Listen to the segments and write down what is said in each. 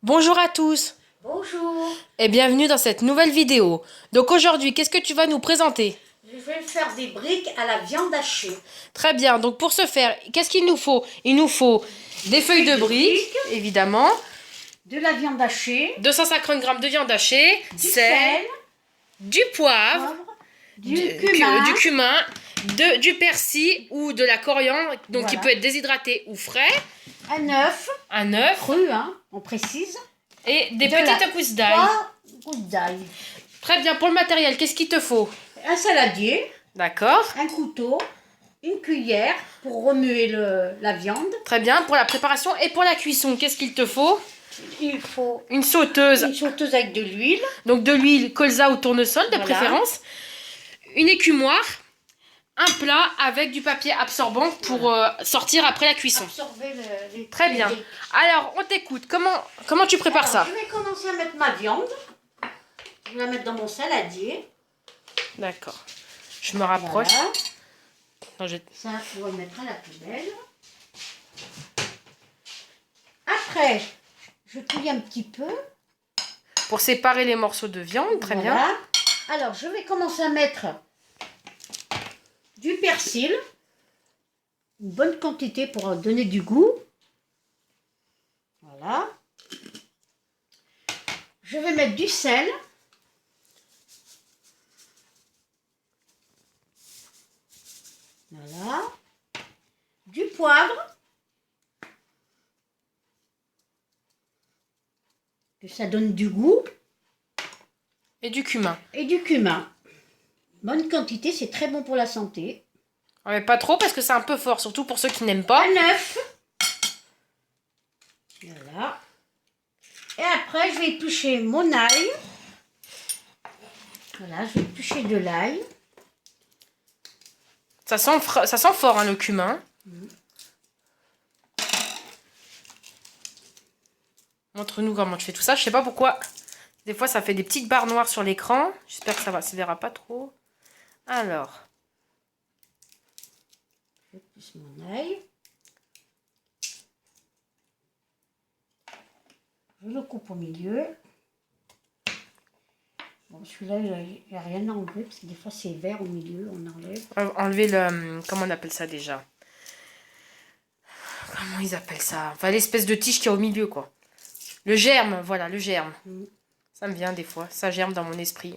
Bonjour à tous Bonjour, et bienvenue dans cette nouvelle vidéo. Donc aujourd'hui, qu'est-ce que tu vas nous présenter? je vais faire des briques à la viande hachée. Très bien, donc pour ce faire, qu'est-ce qu'il nous faut? Il nous faut des feuilles de briques, évidemment, De la viande hachée, 250 g de viande hachée, du sel, du poivre, poivre, du cumin, du persil ou de la coriandre, donc qui Voilà. peut être déshydraté ou frais, un œuf, un œuf cru, on précise, et des de la petites gousses d'ail. 3 gouttes d'ail, Très bien, pour le matériel, qu'est-ce qu'il te faut? un saladier, D'accord. un couteau, une cuillère pour remuer la viande. Très bien, pour la préparation et pour la cuisson, qu'est-ce qu'il te faut? Il faut Une sauteuse, une sauteuse avec de l'huile, donc de l'huile colza ou tournesol de Voilà. préférence, une écumoire, un plat avec du papier absorbant pour sortir après la cuisson. absorber les... Très bien. Alors, on t'écoute. Comment tu prépares Alors, ça? je vais commencer à mettre ma viande. Je vais la mettre dans mon saladier. D'accord. Je me rapproche. Voilà. Non, Ça, on va le mettre à la poubelle. Après, je touille un petit peu. Pour séparer les morceaux de viande, très Voilà. bien. Alors, je vais commencer à mettre du persil. Une bonne quantité pour donner du goût. Voilà. Je vais mettre du sel. Voilà. Du poivre. Que ça donne du goût. Et du cumin. Et du cumin. Bonne quantité, c'est très bon pour la santé. Mais pas trop parce que c'est un peu fort, surtout pour ceux qui n'aiment pas. Un œuf. Voilà. Et après, je vais éplucher mon ail. Voilà, je vais éplucher de l'ail. Ça sent fort, hein, le cumin. Montre-nous comment tu fais tout ça. Je sais pas pourquoi. Des fois, ça fait des petites barres noires sur l'écran. J'espère que ça se verra pas trop. Alors. J'épluche mon ail. Je le coupe au milieu. Bon, celui-là, il n'y a rien à enlever parce que des fois, c'est vert au milieu, on enlève. Enlever le... Comment on appelle ça déjà? Comment ils appellent ça? Enfin, l'espèce de tige qu'il y a au milieu, quoi. Le germe, voilà, le germe. Ça me vient des fois. Ça germe dans mon esprit.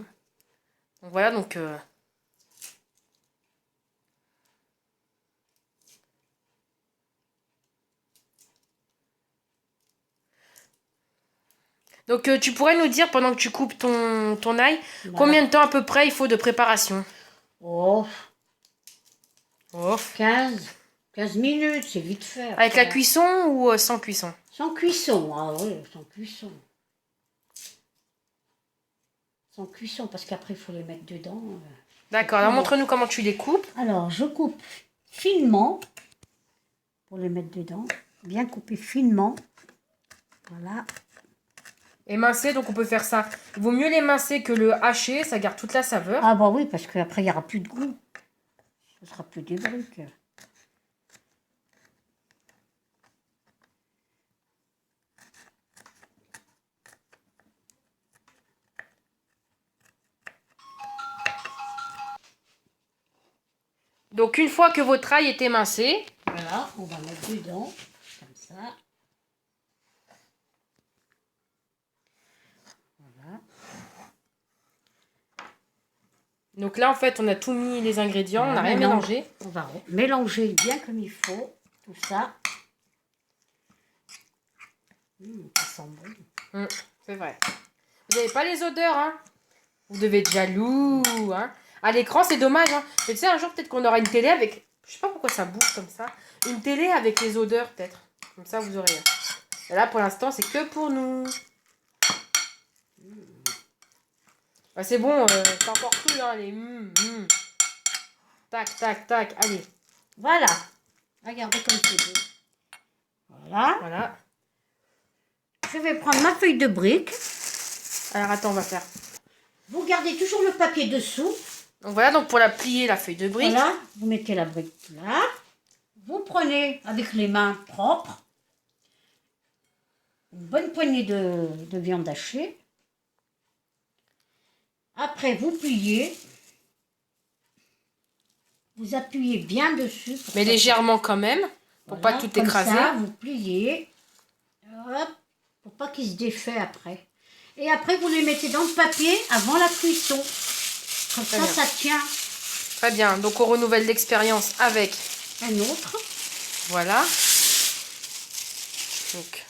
Donc voilà, donc... Donc tu pourrais nous dire, pendant que tu coupes ton ail, Voilà. combien de temps à peu près il faut de préparation? Oh, Oh. 15 minutes, c'est vite fait. Avec la cuisson ou sans cuisson? Sans cuisson, ah oui, sans cuisson. Sans cuisson, parce qu'après, il faut les mettre dedans. D'accord, alors montre-nous comment tu les coupes. Alors, je coupe finement pour les mettre dedans. Bien couper finement. Voilà. Émincer, donc on peut faire ça. Il vaut mieux l'émincer que le hacher, ça garde toute la saveur. Ah bah oui, parce qu'après, il n'y aura plus de goût. Ce sera plus des briques. Donc une fois que votre ail est émincé, Voilà, on va mettre dedans, comme ça. Voilà. donc là en fait on a tout mis les ingrédients, on n'a rien Maintenant, mélangé. on va mélanger bien comme il faut, tout ça. Ça sent bon. C'est vrai. Vous n'avez pas les odeurs, hein? Vous devez être jaloux, hein? À l'écran, c'est dommage, hein? Mais tu sais, un jour, peut-être qu'on aura une télé avec... Je sais pas pourquoi ça bouge comme ça. Une télé avec les odeurs, peut-être. Comme ça, vous aurez... Et là, pour l'instant, c'est que pour nous. Ah, c'est bon, c'est encore cru, hein, les... Tac, tac, tac, allez. Voilà. Regardez comme c'est beau. Voilà. Voilà. Je vais prendre ma feuille de brique. Alors, attends, on va faire... Vous gardez toujours le papier dessous. Donc voilà, donc pour la plier, la feuille de brique. Voilà. Vous mettez la brique là. Vous prenez avec les mains propres. une bonne poignée de viande hachée. Après, vous pliez. Vous appuyez bien dessus. Mais légèrement quand même, pour voilà, pas tout comme écraser. ça, vous pliez. Hop, pour pas qu'il se défait après. Et après, vous les mettez dans le papier avant la cuisson. Comme Très ça, bien. ça tient. Très bien, donc on renouvelle l'expérience avec, Un autre. voilà. Donc,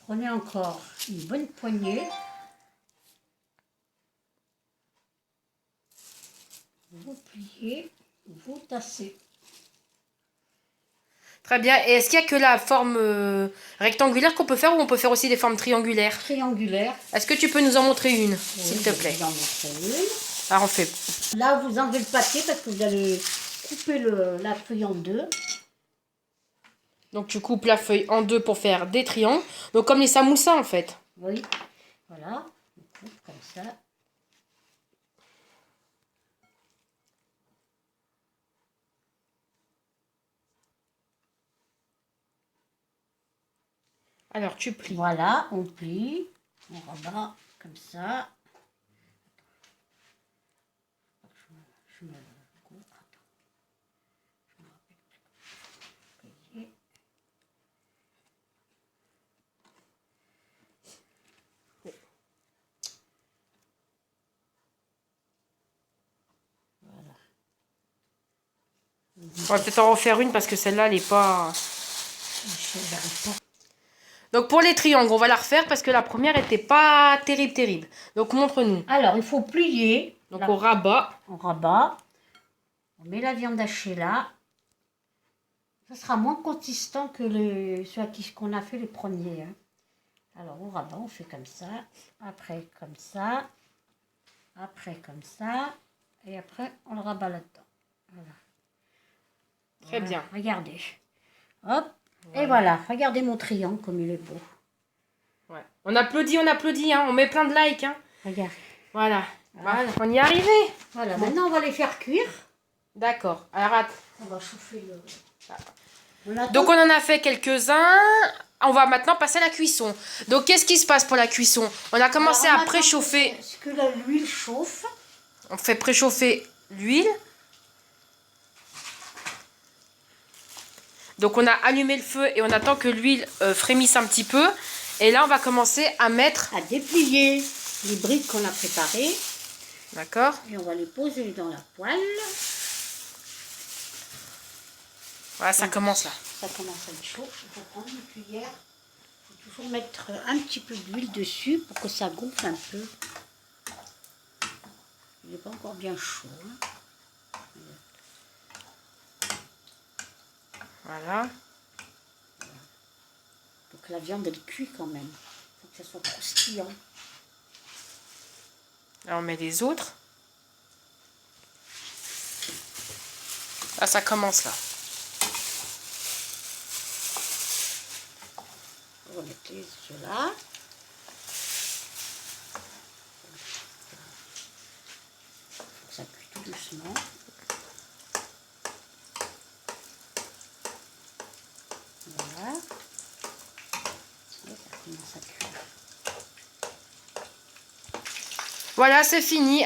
Prenez encore une bonne poignée. Vous pliez, vous tassez. très bien. Et est-ce qu'il y a que la forme rectangulaire qu'on peut faire ou on peut faire aussi des formes triangulaires? Triangulaire. Est-ce que tu peux nous en montrer une, s'il te plaît? Je vais en montrer une. Alors on fait. Là, vous enlevez le papier parce que vous allez couper la feuille en deux. Donc tu coupes la feuille en deux pour faire des triangles. Donc comme les samoussas en fait. Oui, voilà. On coupe comme ça. Alors tu plies. Voilà, on plie. On rabat comme ça. Je me coupe. Attends. Je me rappelle plus. Plier. On va peut-être en refaire une parce que celle-là elle est pas. Je n'arrive pas. Donc pour les triangles, on va la refaire parce que la première était pas terrible. Donc montre-nous. Alors, il faut plier. Donc Là, on rabat. on rabat. On met la viande hachée là. Ça sera moins consistant que ceux qu'on a fait les premiers. Hein. Alors, on rabat, on fait comme ça. Après, comme ça. Après, comme ça. Et après, on le rabat là-dedans. Voilà. Très bien. Regardez. Hop. Et voilà. Regardez mon triangle comme il est beau. Ouais. On applaudit, hein. On met plein de likes. Hein. Regarde. Voilà. Voilà. On y est arrivé. Voilà. Maintenant, on va les faire cuire. D'accord. Alors On va chauffer le... donc on en a fait quelques-uns. On va maintenant passer à la cuisson. Donc qu'est-ce qui se passe pour la cuisson? On a commencé à préchauffer. Est-ce que l'huile chauffe? On fait préchauffer l'huile. Donc on a allumé le feu et on attend que l'huile frémisse un petit peu. Et là on va commencer à mettre... À déplier les briques qu'on a préparées. D'accord. Et on va les poser dans la poêle. Voilà, ça commence là. Ça commence à être chaud. Il faut prendre une cuillère. Il faut toujours mettre un petit peu d'huile dessus pour que ça gonfle un peu. Il n'est pas encore bien chaud. Hein. Voilà. Donc la viande elle cuit quand même. Il faut que ça soit croustillant. Là on met les autres. Là ça commence là. On va mettre ceux-là. Ça cuit tout doucement. Voilà. Et ça commence à cuire. Voilà, c'est fini.